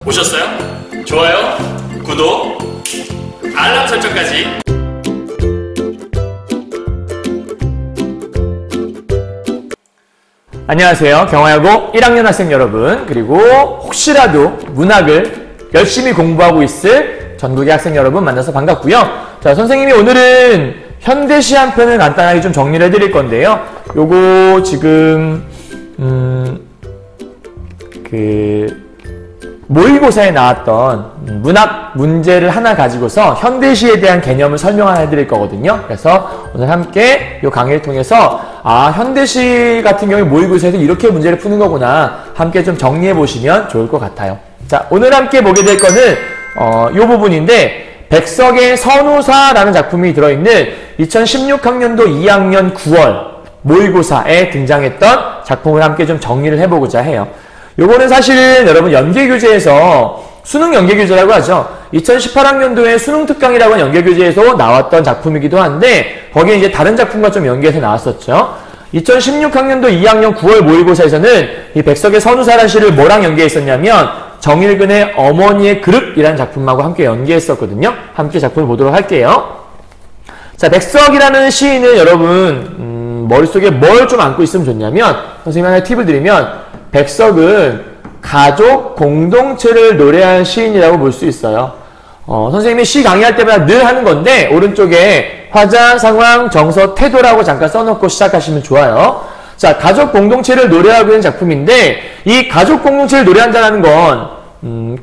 보셨어요? 좋아요, 구독, 알람 설정까지. 안녕하세요. 경화여고 1학년 학생 여러분, 그리고 혹시라도 문학을 열심히 공부하고 있을 전국의 학생 여러분 만나서 반갑고요. 자, 선생님이 오늘은 현대시 한 편을 간단하게 좀 정리를 해드릴 건데요. 요거 지금 모의고사에 나왔던 문학 문제를 하나 가지고서 현대시에 대한 개념을 설명을 해드릴 거거든요. 그래서 오늘 함께 이 강의를 통해서 현대시 같은 경우에 모의고사에서 이렇게 문제를 푸는 거구나 함께 좀 정리해 보시면 좋을 것 같아요. 자, 오늘 함께 보게 될 거는 이 부분인데, 백석의 선우사라는 작품이 들어있는 2016학년도 2학년 9월 모의고사에 등장했던 작품을 함께 좀 정리를 해보고자 해요. 요거는 사실은 여러분 연계교재에서 수능 연계교재라고 하죠. 2018학년도에 수능특강이라고 하는 연계교재에서 나왔던 작품이기도 한데, 거기에 이제 다른 작품과 좀 연계해서 나왔었죠. 2016학년도 2학년 9월 모의고사에서는 이 백석의 선우사라는 시를 뭐랑 연계했었냐면 정일근의 어머니의 그릇이라는 작품하고 함께 연계했었거든요. 함께 작품을 보도록 할게요. 자, 백석이라는 시인은 여러분 머릿속에 뭘 좀 안고 있으면 좋냐면, 선생님이 하나 팁을 드리면, 백석은 가족 공동체를 노래한 시인이라고 볼 수 있어요. 선생님이 시 강의할 때마다 늘 하는 건데, 오른쪽에 화자, 상황, 정서, 태도라고 잠깐 써놓고 시작하시면 좋아요. 자, 가족 공동체를 노래하고 있는 작품인데, 이 가족 공동체를 노래한다는 건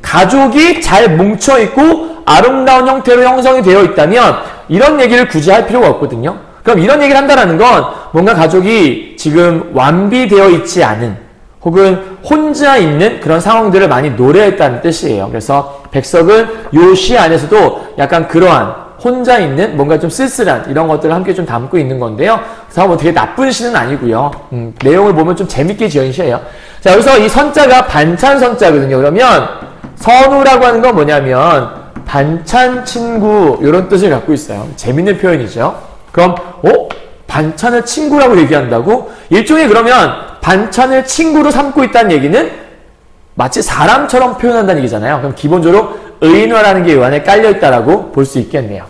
가족이 잘 뭉쳐있고 아름다운 형태로 형성이 되어 있다면 이런 얘기를 굳이 할 필요가 없거든요. 그럼 이런 얘기를 한다는 건 뭔가 가족이 지금 완비되어 있지 않은, 혹은 혼자 있는 그런 상황들을 많이 노래했다는 뜻이에요. 그래서 백석은 요 시 안에서도 약간 그러한 혼자 있는 뭔가 좀 쓸쓸한 이런 것들을 함께 좀 담고 있는 건데요. 그래서 뭐 되게 나쁜 시는 아니고요. 내용을 보면 좀 재밌게 지은 시예요. 자, 여기서 이 선자가 반찬 선자거든요. 그러면 선우라고 하는 건 뭐냐면 반찬 친구 이런 뜻을 갖고 있어요. 재밌는 표현이죠. 그럼 반찬을 친구라고 얘기한다고? 일종의 그러면 반찬을 친구로 삼고 있다는 얘기는 마치 사람처럼 표현한다는 얘기잖아요. 그럼 기본적으로 의인화라는 게 이 안에 깔려있다라고 볼 수 있겠네요.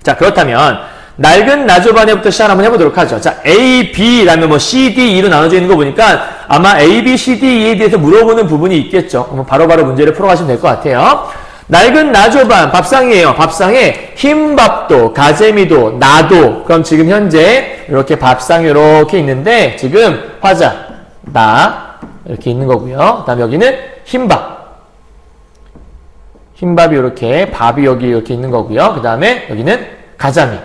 자, 그렇다면 낡은 나조반에부터 시작 한번 해보도록 하죠. 자, A, B라면 C, D, E로 나눠져 있는 거 보니까 아마 A, B, C, D, E에 대해서 물어보는 부분이 있겠죠. 그럼 바로바로 문제를 풀어가시면 될 것 같아요. 낡은 나조반, 밥상이에요. 밥상에 흰밥도, 가재미도, 나도. 그럼 지금 현재 이렇게 밥상이 이렇게 있는데, 지금 화자, 나 이렇게 있는 거고요. 그 다음에 여기는 흰밥. 흰밥이 이렇게, 밥이 여기 이렇게 있는 거고요. 그 다음에 여기는 가자미.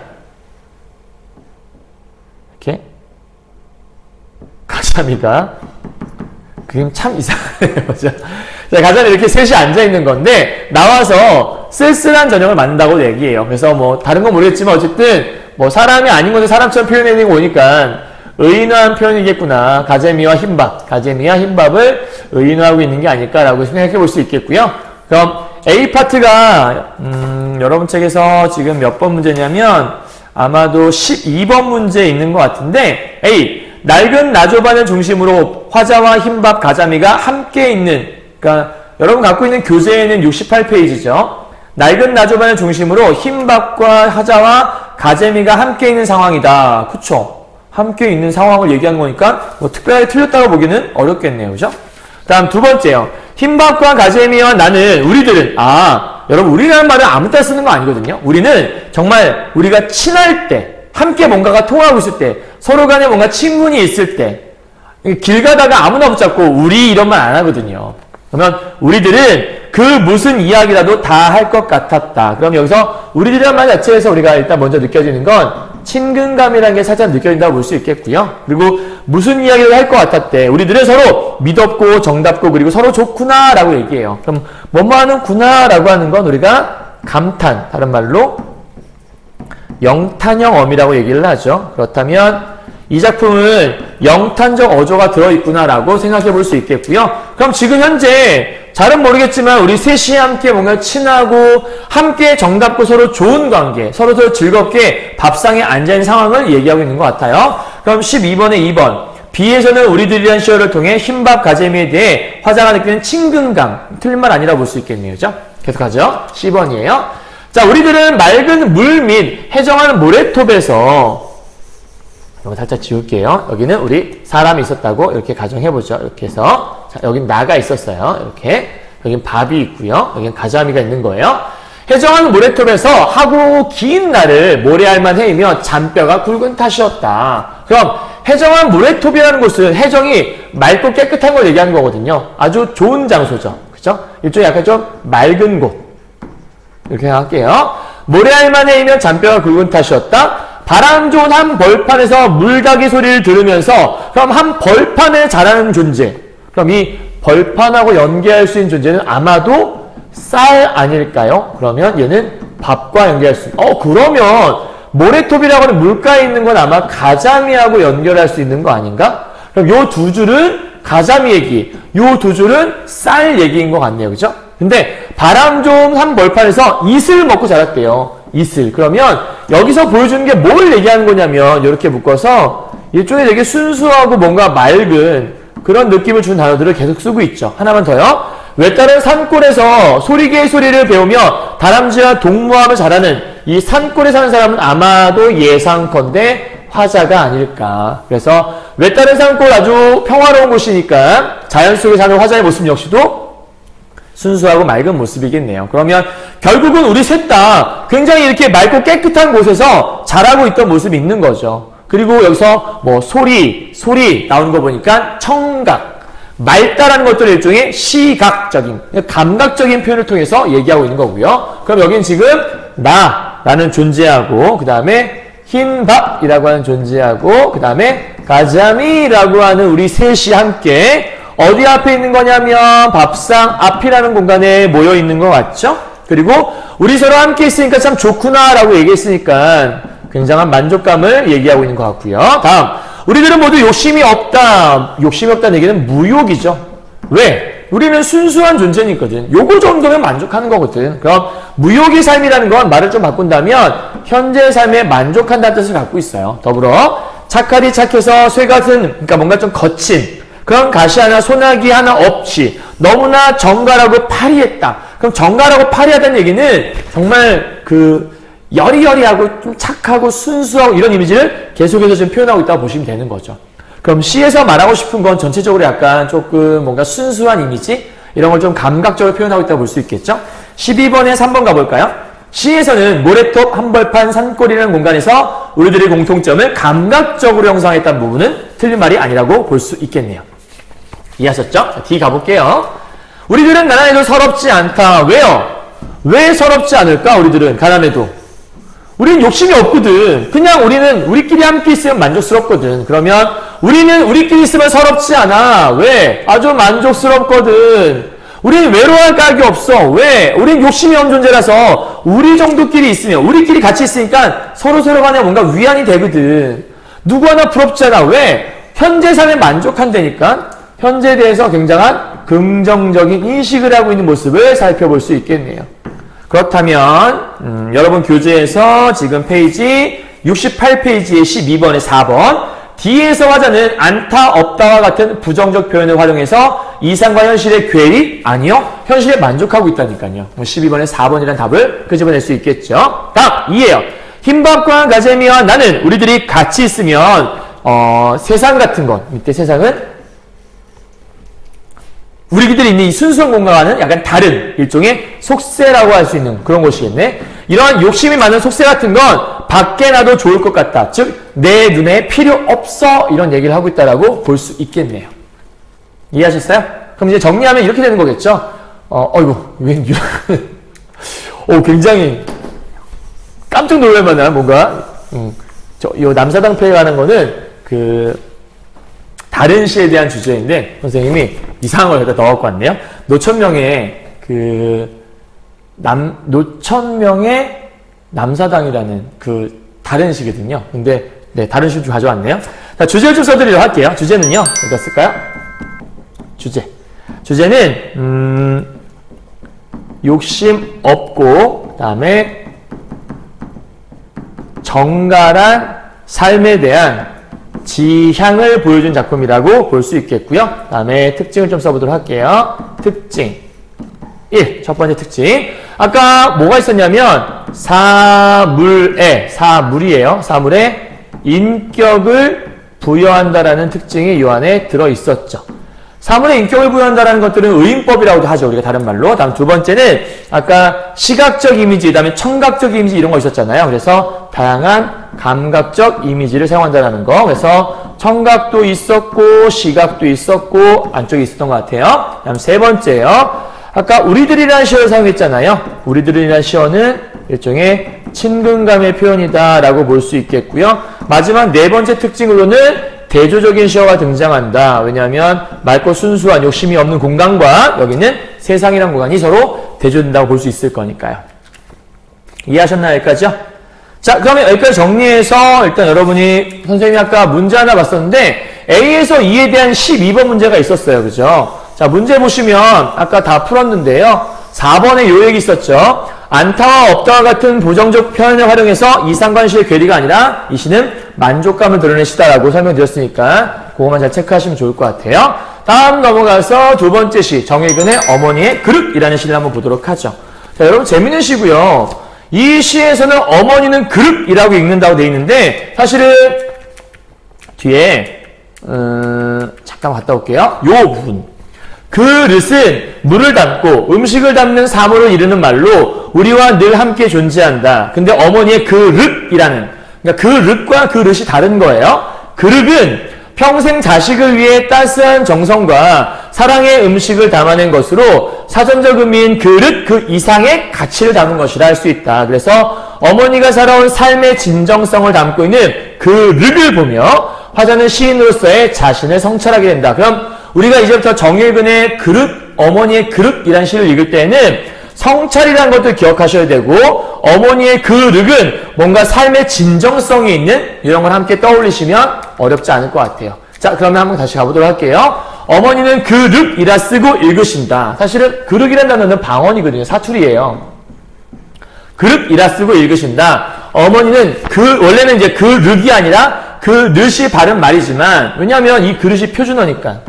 이렇게. 가자미가. 그림 참 이상해요. 그죠? 자, 가자미 이렇게 셋이 앉아있는 건데, 나와서 쓸쓸한 저녁을 만든다고 얘기해요. 그래서 뭐, 다른 건 모르겠지만, 어쨌든, 뭐, 사람이 아닌 것을 사람처럼 표현해내는 거 보니까, 의인화한 표현이겠구나. 가재미와 흰밥. 가재미와 흰밥을 의인화하고 있는 게 아닐까라고 생각해 볼 수 있겠고요. 그럼, A파트가, 여러분 책에서 지금 몇 번 문제냐면, 아마도 12번 문제에 있는 것 같은데, A. 낡은 나조반을 중심으로 화자와 흰밥, 가자미가 함께 있는, 그러니까 여러분 갖고 있는 교재에는 68페이지죠. 낡은 나조반을 중심으로 흰밥과 화자와 가재미가 함께 있는 상황이다. 그쵸? 함께 있는 상황을 얘기한 거니까 뭐 특별하게 틀렸다고 보기는 어렵겠네요. 그죠? 다음 두 번째요. 흰밥과 가재미와 나는, 우리들은, 여러분 우리라는 말은 아무 때나 쓰는 거 아니거든요. 우리는 정말 우리가 친할 때, 함께 뭔가가 통하고 있을 때, 서로 간에 뭔가 친분이 있을 때, 길 가다가 아무나 붙잡고 우리 이런 말 안 하거든요. 그러면 우리들은 그 무슨 이야기라도 다 할 것 같았다. 그럼 여기서 우리들이란 말 자체에서 우리가 일단 먼저 느껴지는 건 친근감이라는 게 살짝 느껴진다고 볼 수 있겠고요. 그리고 무슨 이야기를 할 것 같았대. 우리들은 서로 믿었고 정답고 그리고 서로 좋구나 라고 얘기해요. 그럼 뭐뭐 하는구나 라고 하는 건 우리가 감탄, 다른 말로 영탄형 어미라고 얘기를 하죠. 그렇다면 이 작품은 영탄적 어조가 들어있구나라고 생각해 볼 수 있겠고요. 그럼 지금 현재 잘은 모르겠지만 우리 셋이 함께 뭔가 친하고 함께 정답고 서로 좋은 관계, 서로 즐겁게 밥상에 앉아있는 상황을 얘기하고 있는 것 같아요. 그럼 12번에 2번. B에서는 우리들이란 시어를 통해 흰밥 가재미에 대해 화자가 느끼는 친근감, 틀린 말 아니라 볼 수 있겠네요. 그죠? 계속하죠. 10번이에요. 자, 우리들은 맑은 물 및 해정한 모래톱에서, 이거 살짝 지울게요. 여기는 우리 사람이 있었다고 이렇게 가정해보죠. 이렇게 해서. 자, 여긴 나가 있었어요. 이렇게. 여긴 밥이 있고요. 여긴 가자미가 있는 거예요. 해정한 모래톱에서 하고 긴 날을 모래알만 헤이며 잔뼈가 굵은 탓이었다. 그럼 해정한 모래톱이라는 곳은 해정이 맑고 깨끗한 걸 얘기하는 거거든요. 아주 좋은 장소죠. 그죠? 일종의 약간 좀 맑은 곳. 이렇게 할게요. 모래알만 헤이며 잔뼈가 굵은 탓이었다. 바람 좋은 한 벌판에서 물닭이 소리를 들으면서 그럼 한 벌판에 자라는 존재. 그럼 이 벌판하고 연계할 수 있는 존재는 아마도 쌀 아닐까요? 그러면 얘는 밥과 연결할 수 그러면 모래톱이라고 하는 물가에 있는 건 아마 가자미하고 연결할 수 있는 거 아닌가? 그럼 요 두 줄은 가자미 얘기, 요 두 줄은 쌀 얘기인 것 같네요. 그죠? 근데 바람 좋은 한 벌판에서 이슬 먹고 자랐대요. 이슬. 그러면 여기서 보여주는 게 뭘 얘기하는 거냐면 이렇게 묶어서 일종의 되게 순수하고 뭔가 맑은 그런 느낌을 준 단어들을 계속 쓰고 있죠. 하나만 더요. 외따른 산골에서 소리개의 소리를 배우며 다람쥐와 동무하며 자라는 이 산골에 사는 사람은 아마도 예상컨대 화자가 아닐까. 그래서 외따른 산골 아주 평화로운 곳이니까 자연 속에 사는 화자의 모습 역시도 순수하고 맑은 모습이겠네요. 그러면 결국은 우리 셋 다 굉장히 이렇게 맑고 깨끗한 곳에서 자라고 있던 모습이 있는 거죠. 그리고 여기서 뭐 소리 나오는 거 보니까 청각, 맑다라는 것들은 일종의 시각적인, 감각적인 표현을 통해서 얘기하고 있는 거고요. 그럼 여기는 지금 나라는 존재하고 그 다음에 흰밥이라고 하는 존재하고 그 다음에 가자미라고 하는 우리 셋이 함께 어디 앞에 있는 거냐면 밥상 앞이라는 공간에 모여 있는 것 같죠? 그리고 우리 서로 함께 있으니까 참 좋구나라고 얘기했으니까 굉장한 만족감을 얘기하고 있는 것 같고요. 다음, 우리들은 모두 욕심이 없다. 욕심이 없다는 얘기는 무욕이죠. 왜? 우리는 순수한 존재니거든. 요거 정도면 만족하는 거거든. 그럼 무욕의 삶이라는 건 말을 좀 바꾼다면 현재 삶에 만족한다는 뜻을 갖고 있어요. 더불어 착하디 착해서 쇠 같은, 그러니까 뭔가 좀 거친 그런 가시 하나 소나기 하나 없이 너무나 정갈하고 파리했다. 그럼 정갈하고 파리하다는 얘기는 정말 여리여리하고 좀 착하고 순수하고 이런 이미지를 계속해서 지금 표현하고 있다고 보시면 되는 거죠. 그럼 시에서 말하고 싶은 건 전체적으로 약간 조금 뭔가 순수한 이미지 이런 걸 좀 감각적으로 표현하고 있다고 볼 수 있겠죠. 12번에 3번 가볼까요? 시에서는 모래톱, 한벌판, 산골이라는 공간에서 우리들의 공통점을 감각적으로 형성했다는 부분은 틀린 말이 아니라고 볼 수 있겠네요. 이해하셨죠? 자, D 가볼게요. 우리들은 가난해도 서럽지 않다. 왜요? 왜 서럽지 않을까? 우리들은 가난해도. 우리는 욕심이 없거든. 그냥 우리는 우리끼리 함께 있으면 만족스럽거든. 그러면 우리는 우리끼리 있으면 서럽지 않아. 왜? 아주 만족스럽거든. 우리는 외로워할 각이 없어. 왜? 우리는 욕심이 없는 존재라서 우리 정도끼리 있으면, 우리끼리 같이 있으니까 서로 간에 뭔가 위안이 되거든. 누구 하나 부럽지 않아. 왜? 현재 삶에 만족한다니까. 현재에 대해서 굉장한 긍정적인 인식을 하고 있는 모습을 살펴볼 수 있겠네요. 그렇다면 여러분 교재에서 지금 페이지 68페이지의 12번에 4번 D에서 화자는 않다, 없다와 같은 부정적 표현을 활용해서 이상과 현실의 괴리? 아니요. 현실에 만족하고 있다니까요. 12번에 4번이라는 답을 끄집어낼 수 있겠죠. 다음 2예요. 흰밥과 가재미와 나는 우리들이 같이 있으면 세상 같은 것, 밑에 세상은 우리들이 있는 이 순수한 공간과는 약간 다른 일종의 속세라고 할 수 있는 그런 것이겠네. 이러한 욕심이 많은 속세 같은 건 밖에 놔도 좋을 것 같다. 즉 내 눈에 필요 없어 이런 얘기를 하고 있다라고 볼 수 있겠네요. 이해하셨어요? 그럼 이제 정리하면 이렇게 되는 거겠죠. 어이구 웬 굉장히 깜짝 놀랄 만한 뭔가 요 남사당 플레이 하는 거는 다른 시에 대한 주제인데 선생님이 이상한 걸 여기다 넣어갖고 왔네요. 노천명의 노천명의 남사당이라는 다른 시거든요. 근데 네, 다른 시 좀 가져왔네요. 자, 주제를 좀 써드리도록 할게요. 주제는요. 어디다 쓸까요? 주제는 욕심 없고 그다음에 정갈한 삶에 대한 지향을 보여준 작품이라고 볼 수 있겠고요. 다음에 특징을 좀 써보도록 할게요. 특징 1. 첫 번째 특징. 아까 뭐가 있었냐면 사물이에요. 사물에 인격을 부여한다라는 특징이 이 안에 들어있었죠. 사물에 인격을 부여한다는 것들은 의인법이라고도 하죠. 우리가 다른 말로. 다음 두 번째는 아까 시각적 이미지, 그다음에 청각적 이미지 이런 거 있었잖아요. 그래서 다양한 감각적 이미지를 사용한다는 거. 그래서 청각도 있었고 시각도 있었고 안쪽에 있었던 것 같아요. 다음 세 번째요. 아까 우리들이라는 시어를 사용했잖아요. 우리들이라는 시어는 일종의 친근감의 표현이다라고 볼 수 있겠고요. 마지막 네 번째 특징으로는 대조적인 시어가 등장한다. 왜냐하면 맑고 순수한 욕심이 없는 공간과 여기는 세상이란 공간이 서로 대조된다고 볼 수 있을 거니까요. 이해하셨나요? 여기까지요? 자, 그러면 여기까지 정리해서 일단 여러분이 선생님이 아까 문제 하나 봤었는데 A에서 E에 대한 12번 문제가 있었어요. 그죠? 자, 문제 보시면 아까 다 풀었는데요. 4번에 요 얘기 있었죠. 안타와 없다와 같은 부정적 표현을 활용해서 이상관시의 괴리가 아니라 이 시는 만족감을 드러낸 시다라고 설명드렸으니까 그거만 잘 체크하시면 좋을 것 같아요. 다음 넘어가서 두 번째 시 정혜근의 어머니의 그릇이라는 시를 한번 보도록 하죠. 자, 여러분 재밌는 시고요. 이 시에서는 어머니는 그릇이라고 읽는다고 되어 있는데 사실은 뒤에 잠깐 갔다 올게요. 요 부분 그릇은 물을 담고 음식을 담는 사물을 이르는 말로 우리와 늘 함께 존재한다. 근데 어머니의 그릇이라는 그러니까 그릇과 그릇이 다른 거예요. 그릇은 평생 자식을 위해 따스한 정성과 사랑의 음식을 담아낸 것으로 사전적 의미인 그릇 그 이상의 가치를 담은 것이라 할 수 있다. 그래서 어머니가 살아온 삶의 진정성을 담고 있는 그릇을 보며 화자는 시인으로서의 자신을 성찰하게 된다. 그럼 우리가 이제부터 정일근의 그릇, 어머니의 그릇이라는 시를 읽을 때는 성찰이라는 것도 기억하셔야 되고 어머니의 그릇은 뭔가 삶의 진정성이 있는 이런 걸 함께 떠올리시면 어렵지 않을 것 같아요. 자, 그러면 한번 다시 가보도록 할게요. 어머니는 그릇이라 쓰고 읽으신다. 사실은 그릇이라는 단어는 방언이거든요. 사투리예요. 그릇이라 쓰고 읽으신다. 어머니는 원래는 이제 그릇이 아니라 그릇이 바른 말이지만 왜냐하면 이 그릇이 표준어니까.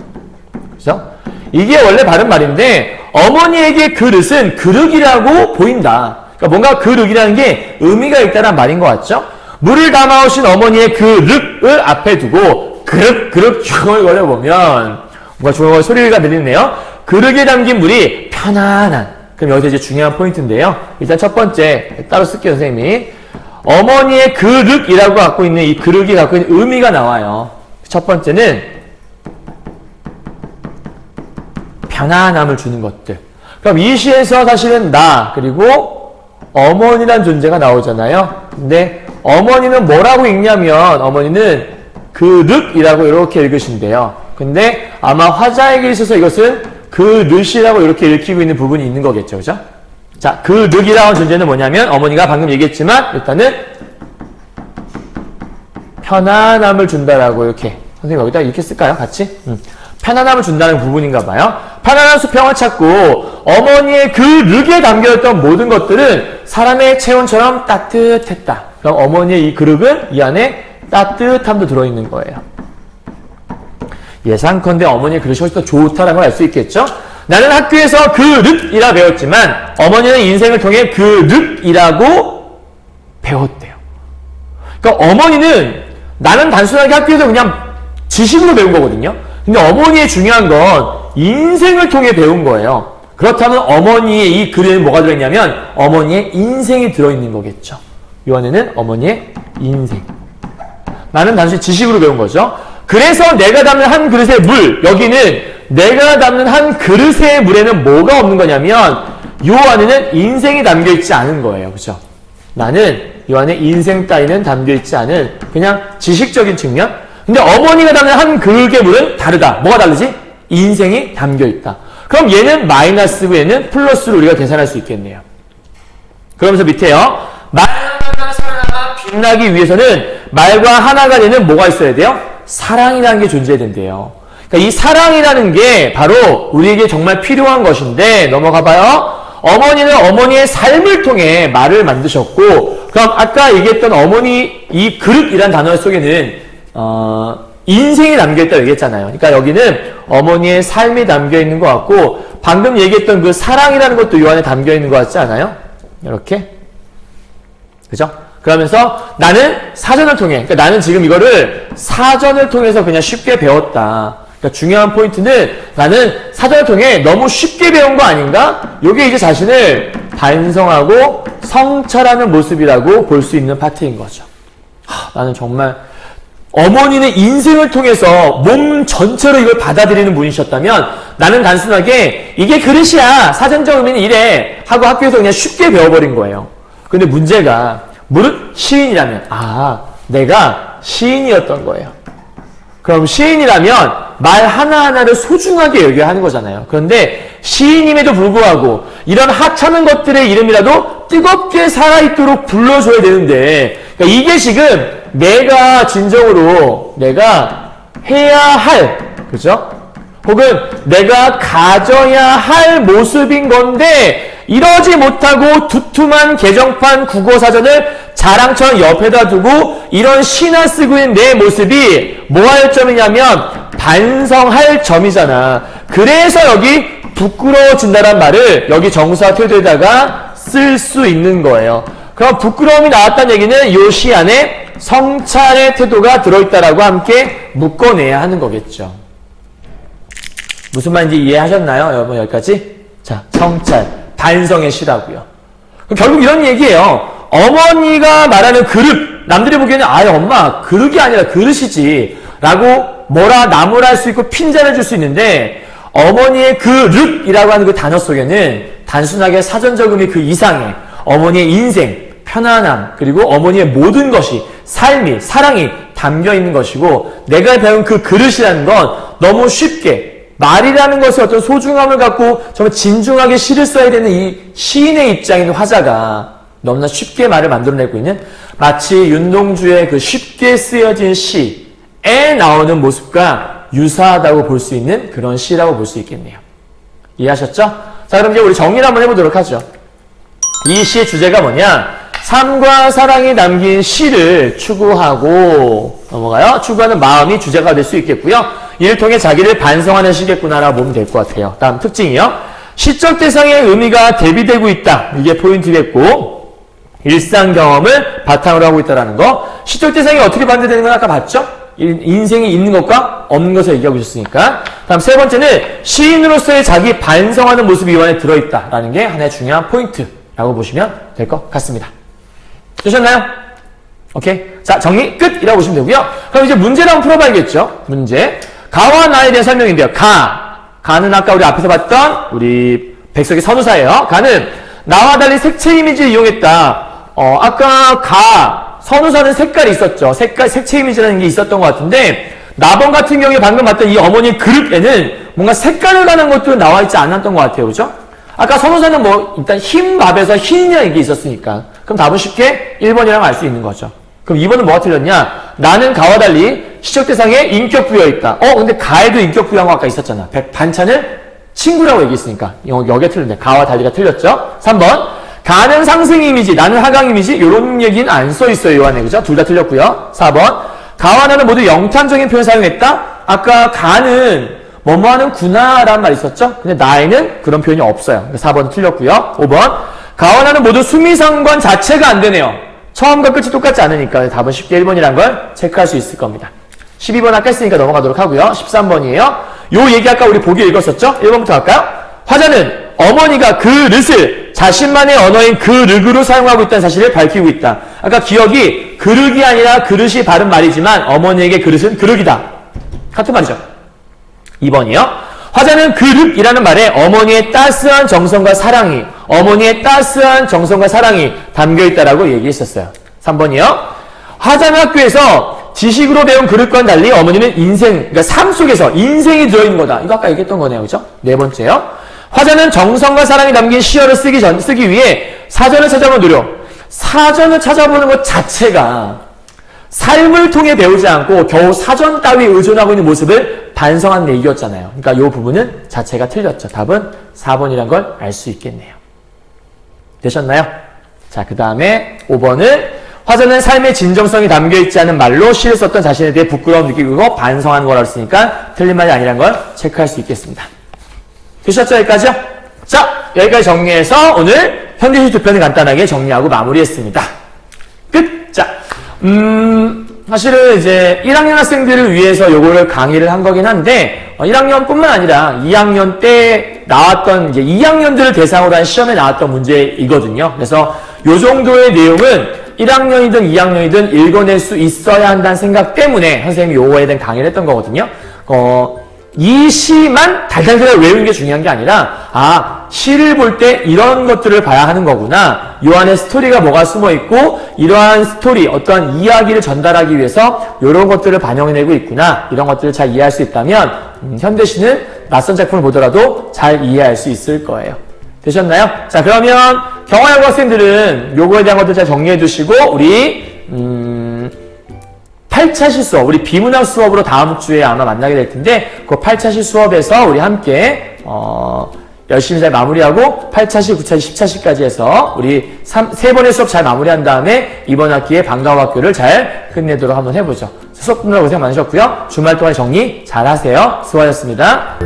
그죠? 이게 원래 바른 말인데 어머니에게 그릇은 그릇이라고 보인다. 그러니까 뭔가 그릇이라는 게 의미가 있다는 말인 것 같죠? 물을 담아오신 어머니의 그릇을 앞에 두고 그릇 중얼거려 보면 뭔가 중얼거려 소리가 들리네요. 그릇에 담긴 물이 편안한. 그럼 여기서 이제 중요한 포인트인데요. 일단 첫 번째 따로 쓸게요, 선생님이. 어머니의 그릇이라고 갖고 있는 이 그릇이 갖고 있는 의미가 나와요. 첫 번째는 편안함을 주는 것들. 그럼 이 시에서 사실은 나 그리고 어머니란 존재가 나오잖아요. 근데 어머니는 뭐라고 읽냐면 어머니는 그릇이라고 이렇게 읽으신대요. 근데 아마 화자에게 있어서 이것은 그릇이라고 이렇게 읽히고 있는 부분이 있는 거겠죠. 그죠? 자, 그릇이라는 존재는 뭐냐면 어머니가 방금 얘기했지만 일단은 편안함을 준다라고 이렇게 선생님 여기다 이렇게 쓸까요? 같이? 편안함을 준다는 부분인가 봐요. 편안한 수평을 찾고 어머니의 그릇에 담겨있던 모든 것들은 사람의 체온처럼 따뜻했다. 그럼 어머니의 이 그릇은 이 안에 따뜻함도 들어있는 거예요. 예상컨대 어머니의 그릇이 훨씬 더 좋다라는 걸 알 수 있겠죠? 나는 학교에서 그릇이라 배웠지만 어머니는 인생을 통해 그릇이라고 배웠대요. 그러니까 어머니는 나는 단순하게 학교에서 그냥 지식으로 배운 거거든요. 근데 어머니의 중요한 건 인생을 통해 배운 거예요. 그렇다면 어머니의 이 글에는 뭐가 들어있냐면 어머니의 인생이 들어있는 거겠죠. 이 안에는 어머니의 인생. 나는 단순히 지식으로 배운 거죠. 그래서 내가 담는 한 그릇의 물, 여기는 내가 담는 한 그릇의 물에는 뭐가 없는 거냐면 이 안에는 인생이 담겨있지 않은 거예요. 그죠? 나는 이 안에 인생 따위는 담겨있지 않은 그냥 지식적인 측면. 근데 어머니가 담는 한 그릇의 물은 다르다. 뭐가 다르지? 인생이 담겨있다. 그럼 얘는 마이너스고 얘는 플러스로 우리가 계산할 수 있겠네요. 그러면서 밑에요. 말 하나가 살아나가 빛나기 위해서는 말과 하나가 되는 뭐가 있어야 돼요? 사랑이라는 게 존재해야 된대요. 그러니까 이 사랑이라는 게 바로 우리에게 정말 필요한 것인데 넘어가봐요. 어머니는 어머니의 삶을 통해 말을 만드셨고 그럼 아까 얘기했던 어머니 이 그릇이란 단어 속에는 인생이 담겨있다고 얘기했잖아요. 그러니까 여기는 어머니의 삶이 담겨있는 것 같고 방금 얘기했던 그 사랑이라는 것도 요 안에 담겨있는 것 같지 않아요? 이렇게. 그죠? 그러면서 나는 사전을 통해, 그러니까 나는 지금 이거를 사전을 통해서 그냥 쉽게 배웠다. 그러니까 중요한 포인트는 나는 사전을 통해 너무 쉽게 배운 거 아닌가? 이게 이제 자신을 반성하고 성찰하는 모습이라고 볼 수 있는 파트인 거죠. 나는 정말 어머니는 인생을 통해서 몸 전체로 이걸 받아들이는 분이셨다면 나는 단순하게 이게 그릇이야. 사전적 의미는 이래. 하고 학교에서 그냥 쉽게 배워버린 거예요. 근데 문제가 무릇 시인이라면 내가 시인이었던 거예요. 그럼 시인이라면 말 하나하나를 소중하게 여겨야 하는 거잖아요. 그런데 시인임에도 불구하고 이런 하찮은 것들의 이름이라도 뜨겁게 살아있도록 불러줘야 되는데 그러니까 이게 지금 내가 진정으로 내가 해야 할, 그죠? 혹은 내가 가져야 할 모습인 건데 이러지 못하고 두툼한 개정판 국어사전을 자랑처럼 옆에다 두고 이런 시나 쓰고 있는 내 모습이 뭐 할 점이냐면 반성할 점이잖아. 그래서 여기 부끄러워진다란 말을 여기 정사 태도에다가 쓸 수 있는 거예요. 그럼 부끄러움이 나왔다는 얘기는 이 시 안에 성찰의 태도가 들어있다라고 함께 묶어내야 하는 거겠죠. 무슨 말인지 이해하셨나요? 여러분 여기까지? 자, 성찰, 반성의 시라고요. 결국 이런 얘기예요. 어머니가 말하는 그릇, 남들이 보기에는 엄마 그릇이 아니라 그릇이지 라고 뭐라 나무랄 수 있고 핀잔을 줄 수 있는데 어머니의 그릇이라고 하는 그 단어 속에는 단순하게 사전적 의미 그 이상의 어머니의 인생, 편안함, 그리고 어머니의 모든 것이 삶이, 사랑이 담겨있는 것이고 내가 배운 그 그릇이라는 건 너무 쉽게 말이라는 것에 어떤 소중함을 갖고 정말 진중하게 시를 써야 되는 이 시인의 입장인 화자가 너무나 쉽게 말을 만들어내고 있는 마치 윤동주의 그 쉽게 쓰여진 시에 나오는 모습과 유사하다고 볼 수 있는 그런 시라고 볼 수 있겠네요. 이해하셨죠? 자, 그럼 이제 우리 정리를 한번 해보도록 하죠. 이 시의 주제가 뭐냐? 삶과 사랑이 담긴 시를 추구하고 넘어가요. 추구하는 마음이 주제가 될 수 있겠고요. 이를 통해 자기를 반성하는 시겠구나라고 보면 될 것 같아요. 다음 특징이요. 시적 대상의 의미가 대비되고 있다. 이게 포인트겠고 일상 경험을 바탕으로 하고 있다는 거. 시적 대상이 어떻게 반대되는 건 아까 봤죠? 인생이 있는 것과 없는 것을 얘기하고 있었으니까. 다음 세 번째는 시인으로서의 자기 반성하는 모습이 이 안에 들어있다라는 게 하나의 중요한 포인트라고 보시면 될 것 같습니다. 되셨나요? 오케이. 자, 정리 끝이라고 보시면 되고요. 그럼 이제 문제를 한번 풀어봐야겠죠. 문제. 가와 나에 대한 설명인데요. 가는 아까 우리 앞에서 봤던 우리 백석의 선우사예요. 가는 나와 달리 색채 이미지를 이용했다. 아까 선우사는 색깔이 있었죠. 색채 이미지라는 게 있었던 것 같은데 나번 같은 경우에 방금 봤던 이 어머니 그릇에는 뭔가 색깔을 가는 것도 나와 있지 않았던 것 같아요. 그죠? 아까 선우사는 뭐 일단 흰 밥에서 흰이라는 게 있었으니까 그럼 답은 쉽게 1번이라고 알 수 있는 거죠. 그럼 2번은 뭐가 틀렸냐? 나는 가와 달리 시적 대상에 인격 부여가 있다. 근데 가에도 인격 부여한 거 아까 있었잖아. 반찬을 친구라고 얘기했으니까 여기에 틀렸네. 가와 달리가 틀렸죠. 3번 가는 상승 이미지, 나는 하강 이미지 이런 얘기는 안 써 있어요. 요 안에. 그죠? 둘 다 틀렸고요. 4번 가와 나는 모두 영탄적인 표현 사용했다. 아까 가는 뭐뭐 하는 구나라는 말이 있었죠. 근데 나에는 그런 표현이 없어요. 4번 틀렸고요. 5번 가와 나는 모두 수미상관 자체가 안 되네요. 처음과 끝이 똑같지 않으니까 답은 쉽게 1번이라는 걸 체크할 수 있을 겁니다. 12번 아까 했으니까 넘어가도록 하고요. 13번이에요. 요 얘기 아까 우리 보기 읽었었죠? 1번부터 할까요? 화자는 어머니가 그릇을 자신만의 언어인 그릇으로 사용하고 있다는 사실을 밝히고 있다. 아까 기억이 그릇이 아니라 그릇이 바른 말이지만 어머니에게 그릇은 그릇이다. 같은 말이죠. 2번이요. 화자는 그릇이라는 말에 어머니의 따스한 정성과 사랑이 담겨있다라고 얘기했었어요. 3번이요. 화자는 학교에서 지식으로 배운 그릇과는 달리 어머니는 그러니까 삶 속에서 인생이 들어있는 거다. 이거 아까 얘기했던 거네요. 그죠? 네 번째요. 화자는 정성과 사랑이 담긴 시어를 쓰기 위해 사전을 찾아보는 노력. 사전을 찾아보는 것 자체가 삶을 통해 배우지 않고 겨우 사전 따위 의존하고 있는 모습을 반성한 얘기였잖아요. 그러니까 이 부분은 자체가 틀렸죠. 답은 4번이란 걸 알 수 있겠네요. 되셨나요? 자, 그 다음에 5번은 화자는 삶의 진정성이 담겨있지 않은 말로 시를 썼던 자신에 대해 부끄러움 느끼고 반성하는 거라고 했으니까 틀린 말이 아니란 걸 체크할 수 있겠습니다. 되셨죠? 여기까지요? 자, 여기까지 정리해서 오늘 현대시 두 편을 간단하게 정리하고 마무리했습니다. 끝! 자, 사실은 이제 1학년 학생들을 위해서 요거를 강의를 한 거긴 한데, 1학년뿐만 아니라 2학년 때 나왔던, 이제 2학년들을 대상으로 한 시험에 나왔던 문제이거든요. 그래서 요 정도의 내용은 1학년이든 2학년이든 읽어낼 수 있어야 한다는 생각 때문에 선생님이 요거에 대한 강의를 했던 거거든요. 이 시만 달달달 외우는 게 중요한 게 아니라, 시를 볼 때 이런 것들을 봐야 하는 거구나. 요 안에 스토리가 뭐가 숨어 있고, 이러한 스토리, 어떠한 이야기를 전달하기 위해서 이런 것들을 반영해내고 있구나. 이런 것들을 잘 이해할 수 있다면, 현대시는 낯선 작품을 보더라도 잘 이해할 수 있을 거예요. 되셨나요? 자, 그러면 경화여고 학생들은 요거에 대한 것들 잘 정리해 두시고, 우리, 8차시 수업, 우리 비문학 수업으로 다음 주에 아마 만나게 될 텐데, 그 8차시 수업에서 우리 함께, 열심히 잘 마무리하고, 8차시, 9차시, 10차시까지 해서, 우리 세 번의 수업 잘 마무리한 다음에, 이번 학기에 방과후 학교를 잘 끝내도록 한번 해보죠. 수업 듣느라 고생 많으셨고요. 주말 동안 정리 잘 하세요. 수고하셨습니다.